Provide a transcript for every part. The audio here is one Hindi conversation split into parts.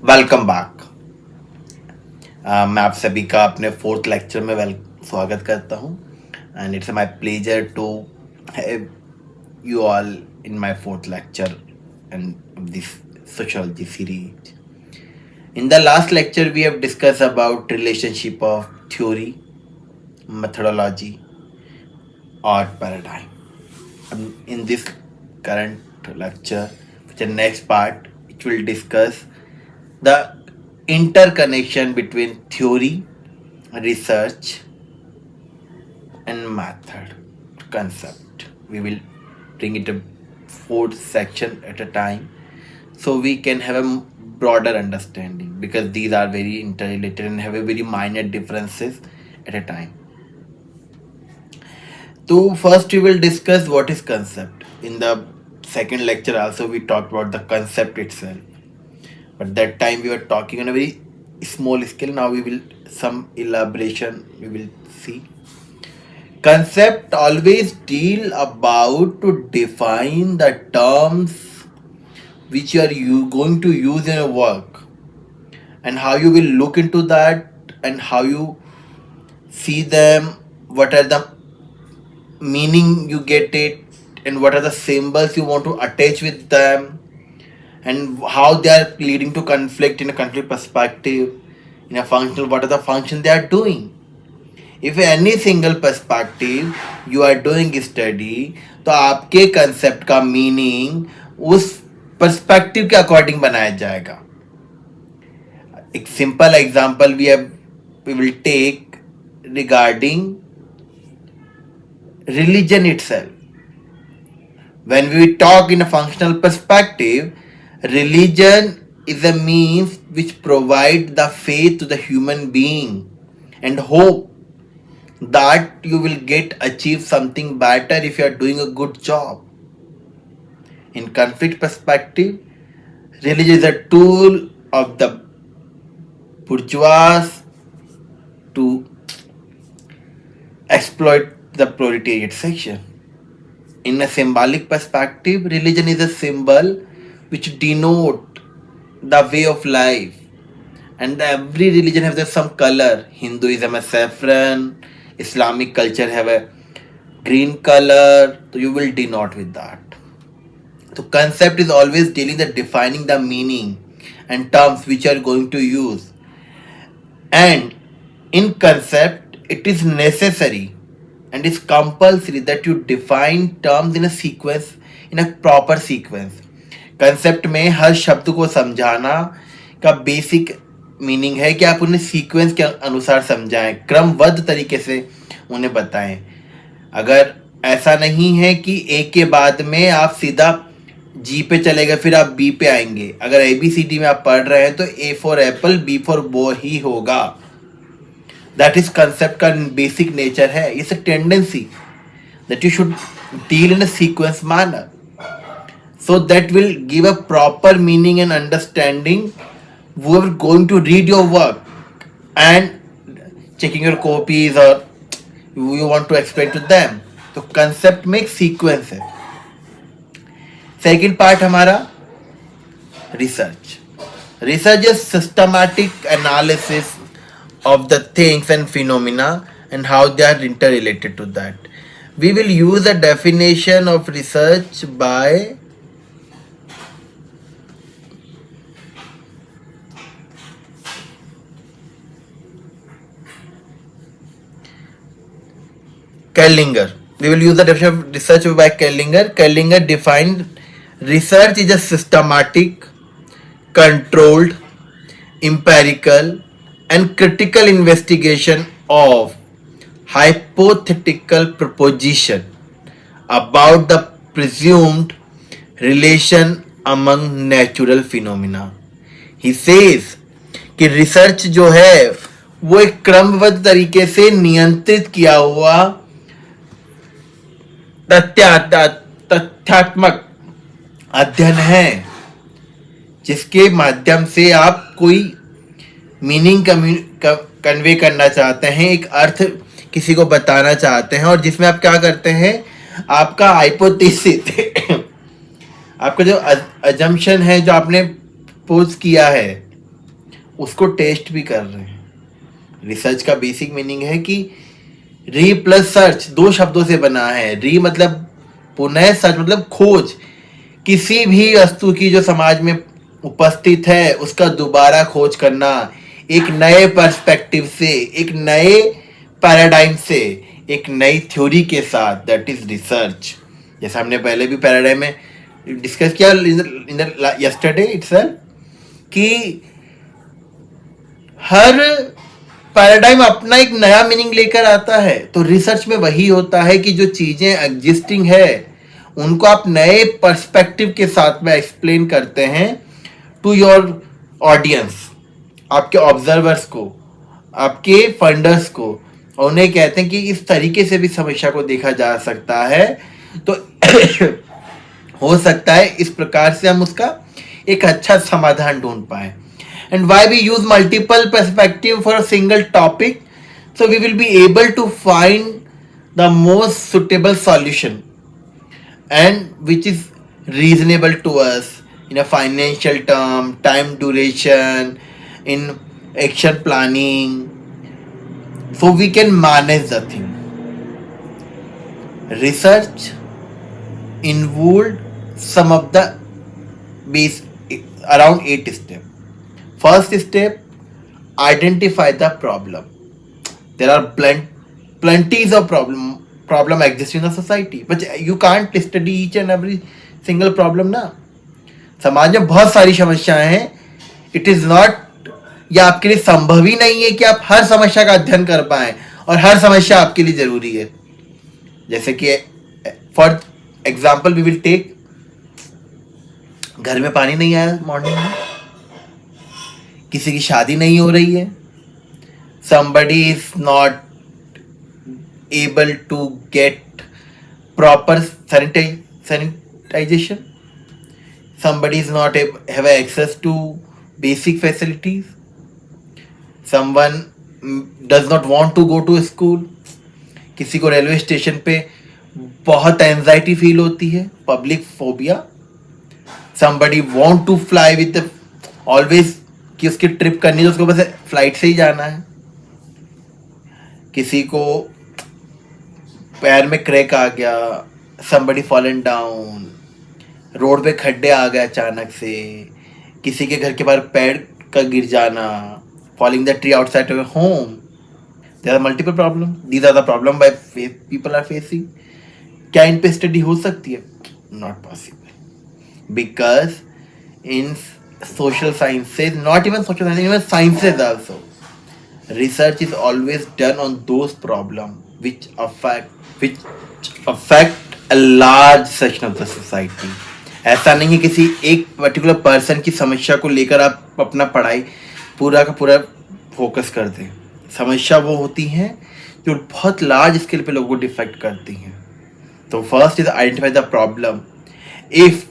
Welcome back. मैं आप सभी का अपने फोर्थ लेक्चर में वेल स्वागत करता हूँ and it's my pleasure to have you all in my fourth lecture and this sociology series. In the last lecture, we have discussed about relationship of theory, methodology, or paradigm. In this current lecture, the next part, it will discuss the interconnection between theory, research, and method concept. We will bring it a fourth section at a time so we can have a broader understanding because these are very interrelated and have a very minor differences at a time. So first we will discuss what is concept. In the second lecture also we talked about the concept itself. But that time we were talking on a very small scale. Now we will some elaboration we will see. Concept always deal about to define the terms which you going to use in your work and how you will look into that and how you see them, what are the meaning you get it and what are the symbols you want to attach with them and how they are leading to conflict in a conflict perspective, in a functional, what are the function they are doing. If any single perspective you are doing study, तो आपके concept का meaning उस perspective के according बनाया जाएगा. एक simple example we will take regarding religion itself. When we talk in a functional perspective, religion is a means which provide the faith to the human being and hope that you will get achieve something better if you are doing a good job. In conflict perspective, religion is a tool of the bourgeois to exploit the proletariat section. In a symbolic perspective, religion is a symbol which denote the way of life. And every religion has some color. Hinduism has saffron, Islamic culture have a green color. So you will denote with that. So concept is always dealing the defining the meaning and terms which you are going to use. And in concept, it is necessary and is compulsory that you define terms in a sequence, in a proper sequence. Concept में हर शब्द को समझाना का बेसिक मीनिंग है कि आप उन्हें सीक्वेंस के अनुसार समझाएं, क्रमबद्ध तरीके से उन्हें बताएं. अगर ऐसा नहीं है कि ए के बाद में आप सीधा जी पे चले गए फिर आप बी पे आएंगे. अगर ABCD में आप पढ़ रहे हैं तो A for Apple, B for बो ही होगा. दैट इज कंसेप्ट का बेसिक नेचर है. It's a tendency that you should deal in a sequence manner so that will give a proper meaning and understanding whoever going to read your work and checking your copies or you want to explain to them. तो concept में एक sequence है. Second part हमारा research. Research is systematic analysis of the things and phenomena and how they are interrelated to that. We will use a definition of research by Kellinger. We will use the definition of research by Kellinger. Kellinger defined research is a systematic, controlled, empirical, and critical investigation of hypothetical proposition about the presumed relation among natural phenomena. He says कि रिसर्च जो है वो एक क्रमबद्ध तरीके से नियंत्रित किया हुआ तथ्यात्मक अध्ययन है जिसके माध्यम से आप कोई मीनिंग कन्वे करना चाहते हैं, एक अर्थ किसी को बताना चाहते हैं और जिसमें आप क्या करते हैं, आपका हाइपोथेसिस आपका जो अजम्पशन है जो आपने पोज किया है उसको टेस्ट भी कर रहे हैं। रिसर्च का बेसिक मीनिंग है कि री प्लस सर्च दो शब्दों से बना है। री मतलब पुनः, सर्च मतलब खोज। किसी भी वस्तु की जो समाज में उपस्थित है उसका दोबारा खोज करना, एक नए पर्सपेक्टिव से, एक नए पैराडाइम से, एक नई थ्योरी के साथ, दैट इज रिसर्च। जैसा हमने पहले भी पैराडाइम में डिस्कस किया इन यस्टरडे इटसेल्फ कि हर पैराडाइम अपना एक नया मीनिंग लेकर आता है। तो रिसर्च में वही होता है कि जो चीजें एग्जिस्टिंग है उनको आप नए पर्सपेक्टिव के साथ में एक्सप्लेन करते हैं टू योर ऑडियंस, आपके ऑब्जर्वर्स को, आपके फंडर्स को। और उन्हें कहते हैं कि इस तरीके से भी समस्या को देखा जा सकता है। तो हो सकता है इस प्रकार से हम उसका एक अच्छा समाधान ढूंढ पाए। And why we use multiple perspective for a single topic, so we will be able to find the most suitable solution and which is reasonable to us in a financial term, time duration, in action planning, so we can manage the thing. Research involved some of the base around 8 steps. First step, identify the problem. There are plenties of problem exist in the society, but you can't study each and every single problem ना। समाज में बहुत सारी समस्याएं हैं। इट इज नॉट, या आपके लिए संभव ही नहीं है कि आप हर समस्या का अध्ययन कर पाए और हर समस्या आपके लिए जरूरी है। जैसे कि for example we will take, घर में पानी नहीं आया मॉर्निंग में, किसी की शादी नहीं हो रही है, somebody is not able to get proper sanitization, somebody is not have access to basic facilities, someone does not want to go to school, किसी को रेलवे स्टेशन पे बहुत एंजाइटी फील होती है, public phobia, somebody want to fly with the always कि उसकी ट्रिप करनी है तो उसको बस फ्लाइट से ही जाना है, किसी को पैर में क्रैक आ गया, somebody fallen down, रोड पे खड्डे आ गए अचानक से, किसी के घर के बाहर पेड़ का गिर जाना, falling the tree outside your home. There are multiple problems. These are the problem by people are facing. क्या इन पे स्टडी हो सकती है? Not possible. Because in social sciences, not even social sciences, even sciences also, research is always done on those problems which affect a large section of the society. ऐसा नहीं है किसी एक पर्टिकुलर पर्सन की समस्या को लेकर आप अपना पढ़ाई पूरा का पूरा फोकस कर दें। समस्या वो होती हैं जो बहुत लार्ज स्केल पे लोगों को डिफेक्ट करती हैं। तो first is identify the problem. If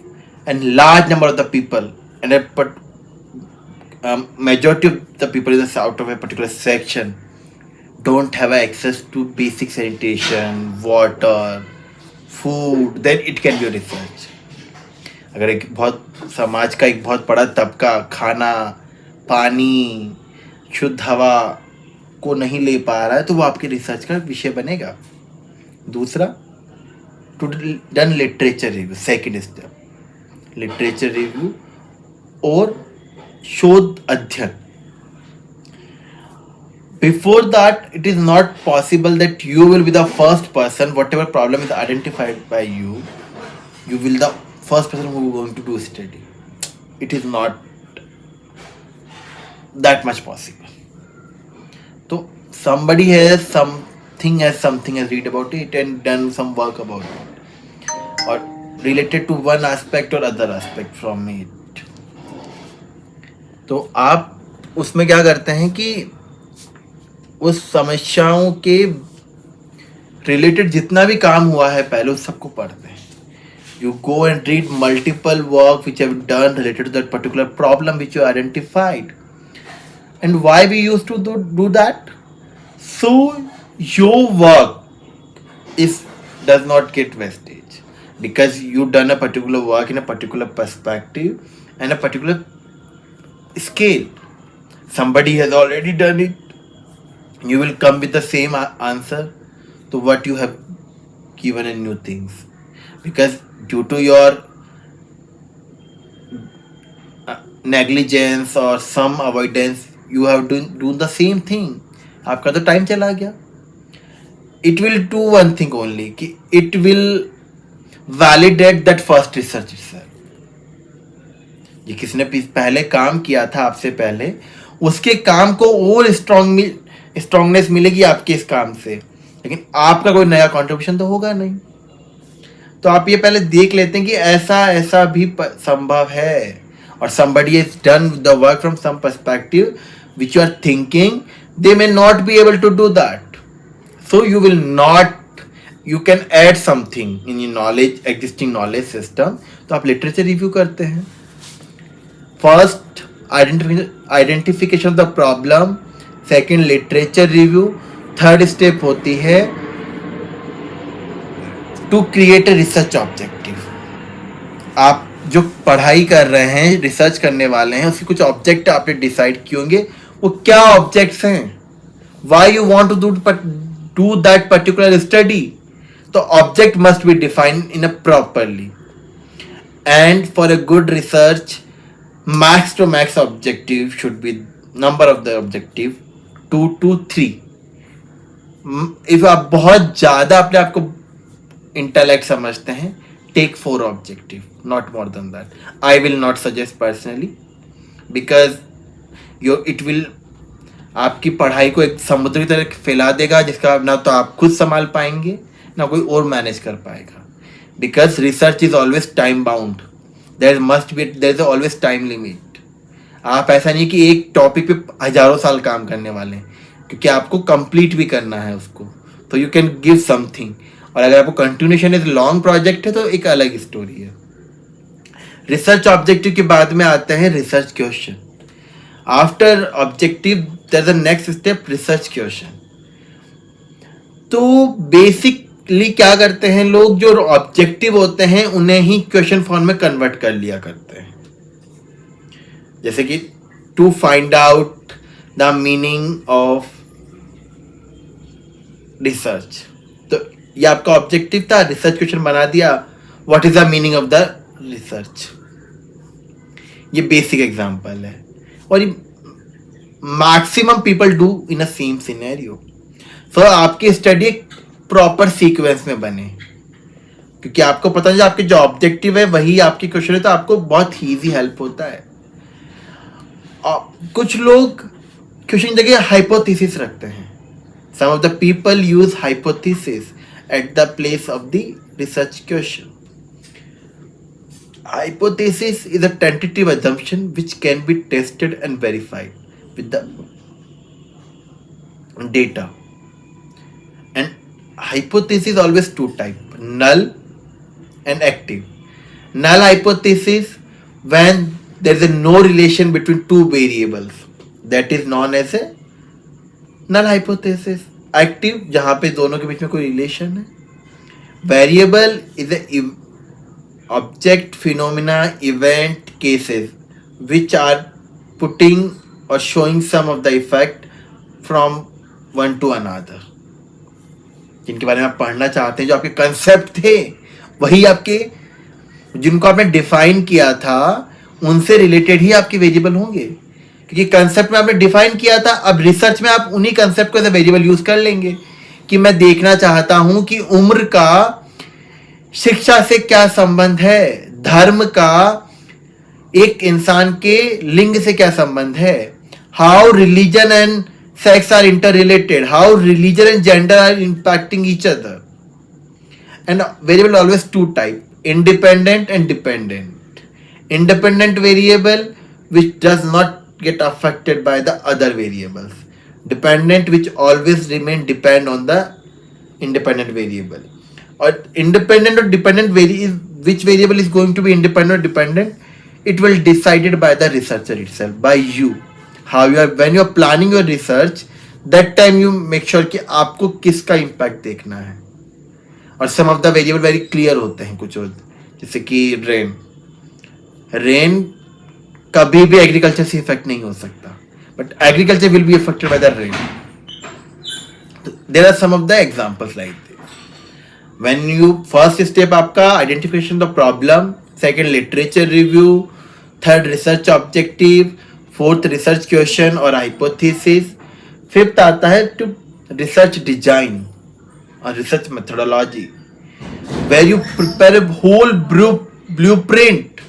and large number of the people and majority of the people in the out of a particular section don't have access to basic sanitation, water, food, then it can be a research. अगर एक बहुत समाज का एक बहुत बड़ा तबका खाना, पानी, शुद्ध हवा को नहीं ले पा रहा है तो वो आपके रिसर्च का विषय बनेगा। दूसरा, to done literature review, second step literature review और शोध अध्ययन। Before that, it is not possible that you will be the first person, whatever problem is identified by you, you will the first person who is going to do study. It is not that much possible. So somebody has something has read about it and done some work about it, or related to one aspect or other aspect from it. तो आप उसमें क्या करते हैं कि उस समस्याओं के रिलेटेड जितना भी काम हुआ है पहले उस सबको पढ़ते हैं। You go and read multiple work which have done related to that particular problem which you identified. And why we used to do that? So your work is does not get wastage, because you done a particular work in a particular perspective and a particular scale. somebody has already done it, you will come with the same answer to what you have given in new things, because due to your negligence or some avoidance you have do the same thing, आपका तो टाइम चला गया. It will do one thing only, कि it will validate that first research itself. ये किसने पहले काम किया था आपसे पहले, उसके काम को और स्ट्रांगनेस मिलेगी आपके इस काम से, लेकिन आपका कोई नया कंट्रीब्यूशन तो होगा नहीं. तो आप ये पहले देख लेते हैं कि ऐसा भी संभव है, और somebody has done the work from some perspective which you are thinking they may not be able to do that. So you can add something in your knowledge, existing knowledge system. तो आप literature review करते हैं. First, identification of the problem. Second, literature review. Third step होती है to create a research objective. आप जो पढ़ाई कर रहे हैं, रिसर्च करने वाले हैं, उसके कुछ ऑब्जेक्ट आपने डिसाइड किए होंगे. वो क्या ऑब्जेक्ट्स हैं? Why you want to do that particular study? तो object must be defined in a properly. And for a good research, max to max objective should be number of the objective 2 to 3. If आप बहुत ज्यादा अपने आप को इंटेलेक्ट समझते हैं, take 4 objective, not more than that. I will not suggest personally, because it will आपकी पढ़ाई को एक समुद्र की तरह फैला देगा, जिसका ना तो आप खुद संभाल पाएंगे ना कोई और मैनेज कर पाएगा. Because research is always time bound. there is always time limit. आप ऐसा नहीं कि एक टॉपिक पे हजारों साल काम करने वाले हैं, क्योंकि आपको कंप्लीट भी करना है उसको. तो यू कैन गिव समथिंग, और अगर आपको कंटिन्यूशन इज लॉन्ग प्रोजेक्ट है तो एक अलग स्टोरी है. रिसर्च ऑब्जेक्टिव के बाद में आते हैं research question. After objective there is a next step, research question. तो बेसिकली क्या करते हैं लोग, जो ऑब्जेक्टिव होते हैं उन्हें ही क्वेश्चन फॉर्म में कन्वर्ट कर लिया करते हैं. जैसे कि to find out the meaning of research. तो ये आपका ऑब्जेक्टिव था, रिसर्च क्वेश्चन बना दिया, what is the meaning of the research. ये बेसिक एग्जांपल है, और ये maximum people do in a same scenario. So आपकी स्टडी एक प्रॉपर सीक्वेंस में बने, क्योंकि आपको पता है आपके जो ऑब्जेक्टिव है वही आपके क्वेश्चन है, तो आपको बहुत ईजी हेल्प होता है. कुछ लोग क्वेश्चन जगह हाइपोथेसिस रखते हैं. Some of the people use hypothesis at the place of the research question. Hypothesis is a tentative assumption which can be tested and verified with the data. And hypothesis always two type, null and active. Null hypothesis when there is a no relation between two variables, that is known as a null hypothesis. Active जहां पे दोनों के बीच में कोई रिलेशन है. Variable is a object, phenomena, event, cases which are putting और showing some of the effect from one to another. जिनके बारे में आप पढ़ना चाहते हैं, जो आपके कंसेप्ट थे वही आपके, जिनको आपने डिफाइन किया था उनसे रिलेटेड ही आपके वेरिएबल होंगे, क्योंकि कंसेप्ट में आपने डिफाइन किया था. अब रिसर्च में आप उन्हीं कंसेप्ट को एज ए वेरिएबल यूज कर लेंगे कि मैं देखना चाहता हूं कि उम्र का शिक्षा से क्या संबंध है, धर्म का एक इंसान के लिंग से क्या संबंध है, how religion and sex are inter related, how religion and gender are impacting each other. And variable always two type, independent and dependent. Independent variable which does not get affected by the other variables. Dependent which always remain depend on the independent variable. Or independent or dependent which variable is going to be independent or dependent, it will decided by the researcher itself, by you. How you are, when you are planning your research, that time you make sure कि आपको किसका impact देखना है. और some of the variable very clear होते हैं कुछ और, जैसे कि रेन कभी भी एग्रीकल्चर से इफेक्ट नहीं हो सकता, but agriculture will be affected by the rain. There are some of the examples like this. When you first step आपका identification the problem, second literature review, third research objective, fourth research question or hypothesis, fifth आता है to research design or research methodology, where you prepare a whole blueprint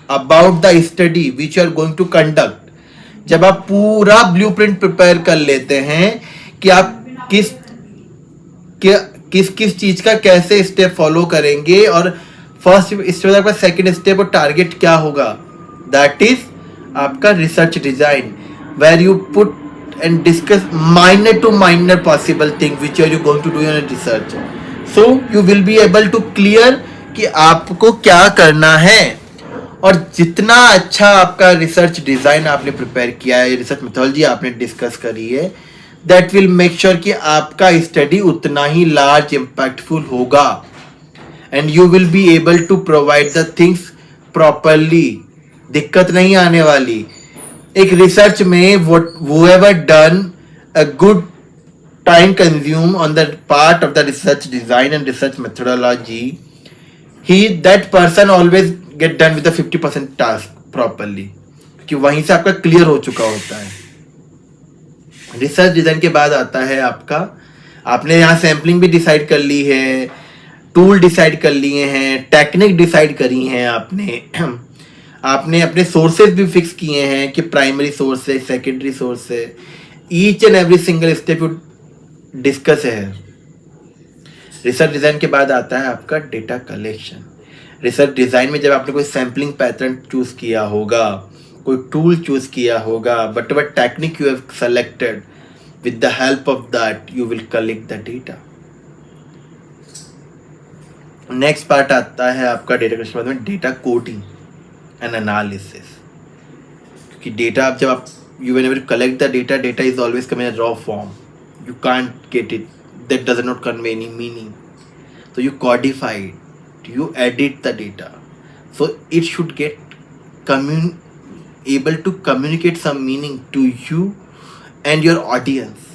about the study which you are going to conduct. जब आप पूरा ब्लूप्रिंट प्रिपेयर कर लेते हैं कि आप किस चीज का कैसे स्टेप फॉलो करेंगे और फर्स्ट स्टेप का सेकंड स्टेप और टारगेट क्या होगा, दैट इज आपका research design, where you put and discuss minor to minor possible thing which are you going to do in research, so you will be able to clear कि आपको क्या करना है. और जितना अच्छा आपका रिसर्च डिजाइन आपने प्रिपेयर किया है, रिसर्च मेथोडोलॉजी आपने डिस्कस करी है, दैट विल मेक श्योर कि आपका स्टडी उतना ही लार्ज इम्पैक्टफुल होगा and you will be able to provide the things properly. दिक्कत नहीं आने वाली. एक रिसर्च में whoever done a good time consume on the part of the research design and research methodology, that person always get done with the 50% task properly, कि वहीं से आपका क्लियर हो चुका होता है. रिसर्च डिजाइन के बाद आता है आपका, आपने यहाँ सैम्पलिंग भी डिसाइड कर ली है, टूल डिसाइड कर लिए हैं, टेक्निक डिसाइड करी हैं आपने अपने सोर्सेज भी फिक्स किए हैं कि प्राइमरी सोर्स है, सेकेंडरी सोर्स है, each and every single step you discuss है. रिसर्च डिजाइन के बाद आता है आपका डेटा कलेक्शन. रिसर्च डिजाइन में जब आपने कोई सैम्पलिंग पैटर्न चूज किया होगा, कोई टूल चूज किया होगा, but what technique you have selected, with the help of that you will collect the data. Next part आता है आपका डेटा कलेक्शन में डेटा कोडिंग एंड एनालिसिस. क्योंकि डेटा जब आप whenever you collect the data is always coming in a raw form. You can't get it. That does not convey any meaning. So you codify it. You edit the data. So it should get able to communicate some meaning to you and your audience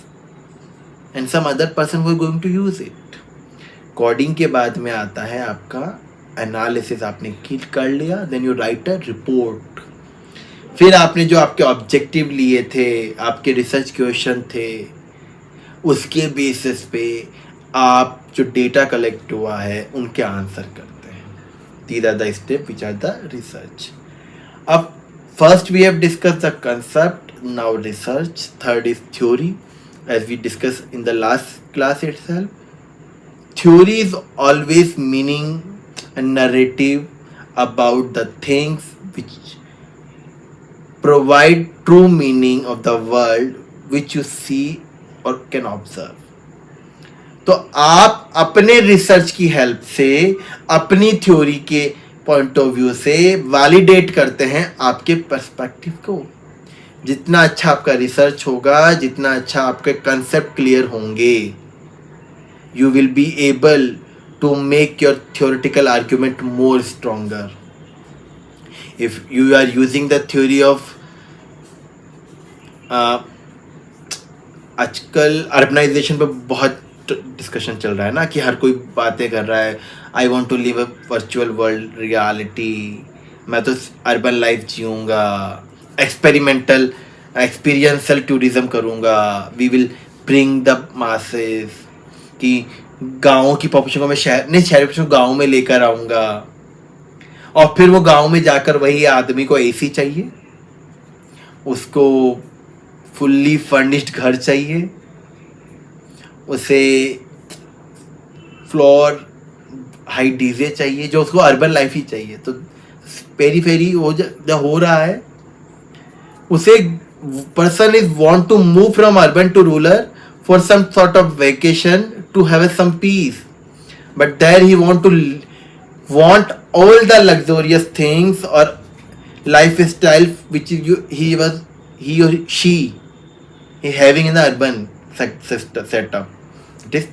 and some other person who is going to use it. Coding के बाद में आता है आपका एनालिसिस. आपने कर लिया, then you write a report. फिर आपने जो आपके ऑब्जेक्टिव लिए थे, आपके रिसर्च क्वेश्चन थे, उसके बेसिस पे आप जो डेटा कलेक्ट हुआ है उनके आंसर करते हैं. These are the step which are the research. अब first we have discuss the concept, now research, third is theory as we discussed in the last class itself. Theory is always meaning a narrative about the things which provide true meaning of the world which you see or can observe. तो आप अपने रिसर्च की हेल्प से अपनी थ्योरी के पॉइंट ऑफ व्यू से वैलिडेट करते हैं आपके पर्सपेक्टिव को. जितना अच्छा आपका रिसर्च होगा, जितना अच्छा आपके कंसेप्ट क्लियर होंगे, you will be able to make your theoretical argument more stronger. If you are using the theory of आजकल अर्बनाइजेशन पे बहुत डिस्कशन चल रहा है ना, कि हर कोई बातें कर रहा है, I want to live a virtual world reality, मैं तो अर्बन लाइफ जीऊँगा, एक्सपेरिमेंटल एक्सपीरियंसल टूरिज्म करूँगा, we will bring the masses, कि गाँव की पॉपुलेशन को मैं शहरी पॉपुलेशन गाँव में लेकर आऊँगा, और फिर वो गाँव में जाकर वही आदमी को एसी चाहिए, उसको फुल्ली फर्निश्ड घर चाहिए, उसे फ्लोर हाई डीजे चाहिए, जो उसको अर्बन लाइफ ही चाहिए. तो पेरीफेरी हो रहा है, उसे person is want to move from urban to rural for some sort of vacation to have some peace, but there he want all the luxurious things और life style which he or she having in the urban setup. It is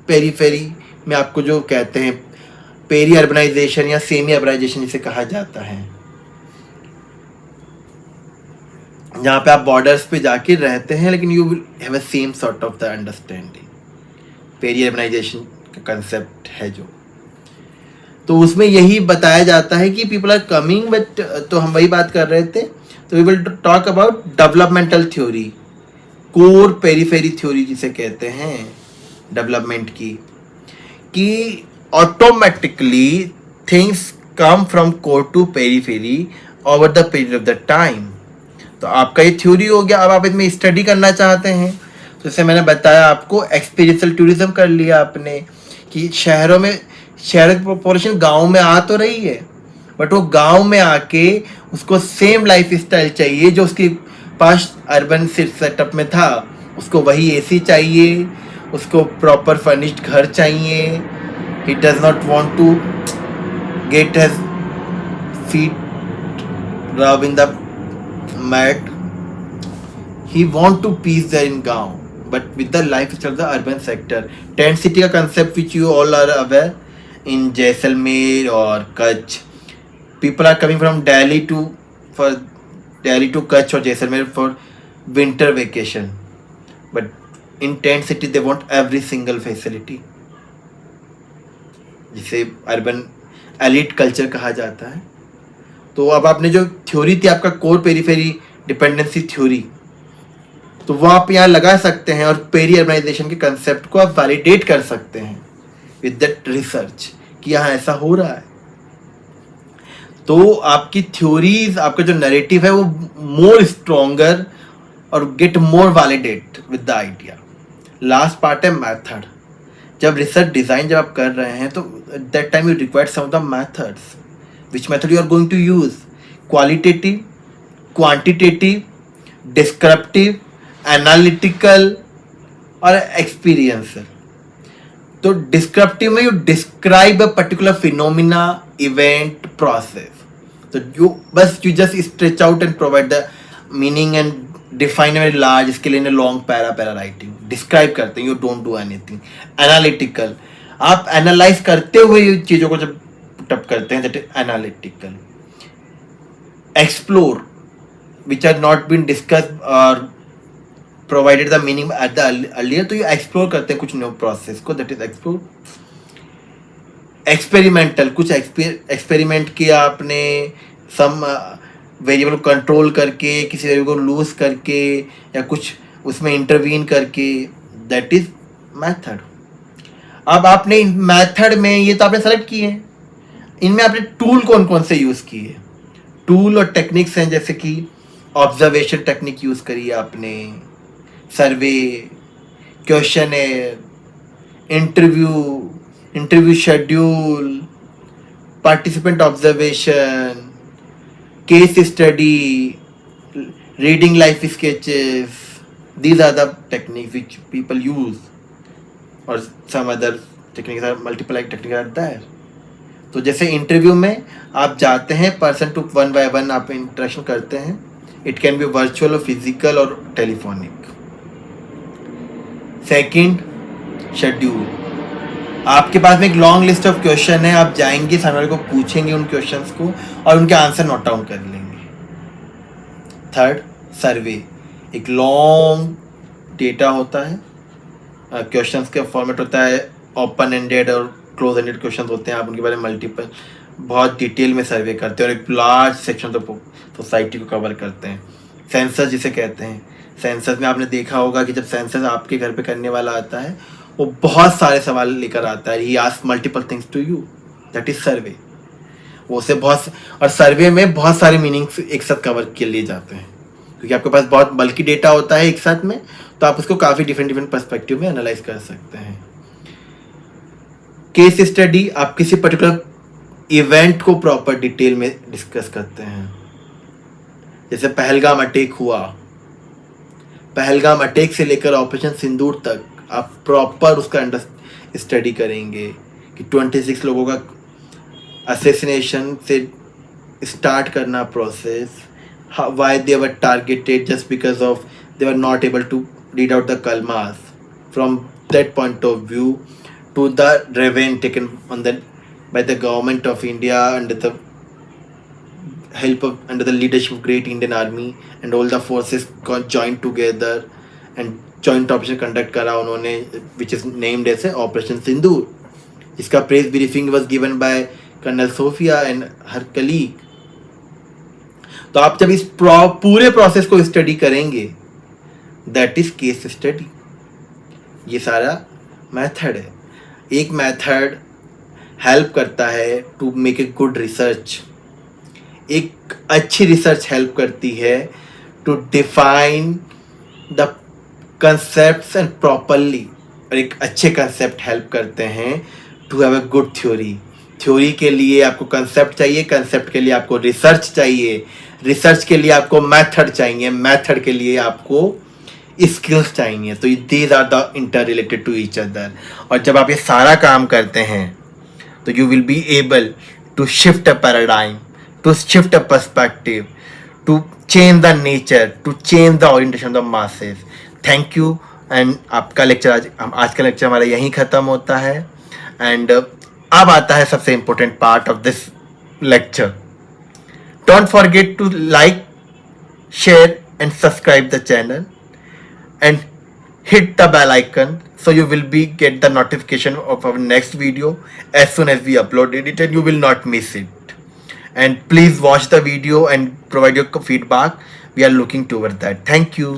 periphery में आपको जो कहते हैं पेरी अर्बनाइजेशन या सेमी अर्बनाइजेशन जिसे कहा जाता है. जहाँ पे आप बॉर्डर्स पे जाके रहते हैं, लेकिन you will have a same sort of the understanding. Peri urbanization का कंसेप्ट है जो, तो उसमें यही बताया जाता है कि पीपल आर कमिंग बट, तो हम वही बात कर रहे थे। तो we will talk about developmental theory, core periphery theory जिसे कहते हैं डेवलपमेंट की, कि automatically things come from core to periphery over the period of the time. तो आपका ये थ्योरी हो गया। अब आप इसमें स्टडी करना चाहते हैं, तो जैसे मैंने बताया आपको, एक्सपीरियंशियल टूरिज्म कर लिया आपने, कि शहरों की पॉपुलेशन गाँव में आ तो रही है, बट वो गाँव में आके उसको सेम लाइफ स्टाइल चाहिए जो उसके पास अर्बन सेटअप में था। उसको वही एसी चाहिए, उसको प्रॉपर फर्निश्ड घर चाहिए। He does not want to get his feet rub in the mat, he want to peace there in गाँव, but with the lifestyle of the urban sector, tent city का concept which you all are aware, in Jaisalmer और Kutch, people are coming from Delhi to Kutch or Jaisalmer for winter vacation, but in tent city they want every single facility, जिसे अर्बन एलिट कल्चर कहा जाता है। तो अब आपने जो थ्योरी थी आपका कोर पेरीफेरी डिपेंडेंसी थ्योरी, तो वो आप यहाँ लगा सकते हैं और पेरी अर्बनाइजेशन के कंसेप्ट को आप वैलिडेट कर सकते हैं विद दैट रिसर्च कि यहाँ ऐसा हो रहा है। तो आपकी थ्योरीज, आपका जो नैरेटिव है वो मोर स्ट्रॉन्गर और get more validate with the idea. Last part है मेथड। जब रिसर्च डिजाइन जब आप कर रहे हैं तो that time you require some of the methods, which method you are going to use, qualitative, quantitative, descriptive, analytical और एक्सपीरियंसर। तो डिस्क्रिप्टिव में you describe a particular phenomena, event, process. तो you just stretch out and provide the meaning and define very large, इसके लिए लॉन्ग पैरा राइटिंग डिस्क्राइब करते हैं, you don't do anything. Analytical, आप एनालाइज करते हुए चीज़ों को जब टप करते हैं, that is analytical. Explore, which are not been discussed और provided the meaning at the earlier, तो ये एक्सप्लोर करते हैं कुछ न्यू प्रोसेस को, दैट इज एक्सप्लोर। एक्सपेरिमेंटल, कुछ एक्सपेरिमेंट किया आपने, सम वेरिएबल को कंट्रोल करके, किसी वेरिएबल को लूज करके या कुछ उसमें इंटरवीन करके, दैट इज मेथड। अब आपने मेथड में ये तो आपने सेलेक्ट किए, इनमें आपने टूल कौन कौन से यूज़ किए। टूल और टेक्निक्स हैं, जैसे कि ऑब्जर्वेशन टेक्निक यूज़ करी आपने, survey, questionnaire, interview schedule, participant observation, case study, reading life sketches, these are the techniques which people use, और some other techniques are multiple techniques are there। तो जैसे इंटरव्यू में आप जाते हैं, पर्सन टू 1 by 1 आप इंटरेक्शन करते हैं, इट कैन बी वर्चुअल और फिजिकल और टेलीफोनिक। सेकंड, शेड्यूल, आपके पास में एक लॉन्ग लिस्ट ऑफ क्वेश्चन है, आप जाएंगे, सामने वाले को पूछेंगे उन क्वेश्चंस को और उनके आंसर नोट डाउन कर लेंगे। थर्ड, सर्वे, एक लॉन्ग डेटा होता है, क्वेश्चंस का फॉर्मेट होता है ओपन एंडेड और क्लोज एंडेड क्वेश्चंस होते हैं, आप उनके बारे में मल्टीपल बहुत डिटेल में सर्वे करते हैं और एक लार्ज सेक्शन ऑफ सोसाइटी को कवर करते हैं। सेंसस जिसे कहते हैं, सेंसस में आपने देखा होगा कि जब सेंसस आपके घर पे करने वाला आता है, वो बहुत सारे सवाल लेकर आता है, he asks multiple things to you, that is survey. वो से बहुत, और सर्वे में बहुत सारे मीनिंग्स एक साथ कवर के लिए जाते हैं, क्योंकि आपके पास बहुत बल्कि डेटा होता है एक साथ में, तो आप उसको काफ़ी डिफरेंट पर्सपेक्टिव में एनालाइज कर सकते हैं। केस स्टडी, आप किसी पर्टिकुलर इवेंट को प्रॉपर डिटेल में डिस्कस करते हैं, जैसे पहलगाम अटैक हुआ, पहलगाम अटैक से लेकर ऑपरेशन सिंदूर तक आप प्रॉपर उसका स्टडी करेंगे कि 26 लोगों का असैसिनेशन से स्टार्ट करना process, why they were targeted just because of they were not able to read out the kalmas, from that point of view to the revenge taken on that by the government of India and the help of under the leadership of great Indian Army and all the forces joined together and joint operation conduct करा उन्होंने, which is named as Operation Sindoor. इसका press briefing was given by colonel Sofiya and her colleague. तो आप जब इस पूरे प्रोसेस को स्टडी करेंगे, दैट इज केस स्टडी. ये सारा मेथड है. एक मेथड हेल्प करता है to make a good research. एक अच्छी रिसर्च हेल्प करती है to define the concepts and properly. और एक अच्छे कंसेप्ट हेल्प करते हैं to have a good theory. Theory के लिए आपको कंसेप्ट चाहिए, कंसेप्ट के लिए आपको रिसर्च चाहिए, रिसर्च के लिए आपको मेथड चाहिए, मेथड के लिए आपको स्किल्स चाहिए. तो these are the inter related to each other. और जब आप ये सारा काम करते हैं तो you will be able to shift a paradigm, to shift a perspective, to change the nature, to change the orientation of the masses. Thank you. And आपका लेक्चर आज का लेक्चर हमारा यहीं ख़त्म होता है. एंड अब आता है सबसे important part of this lecture. Don't forget to like, share and subscribe the channel and hit the bell icon so you will get the notification of our next video as soon as we upload it and you will not miss it. And please watch the video and provide your feedback. We are looking toward that. Thank you.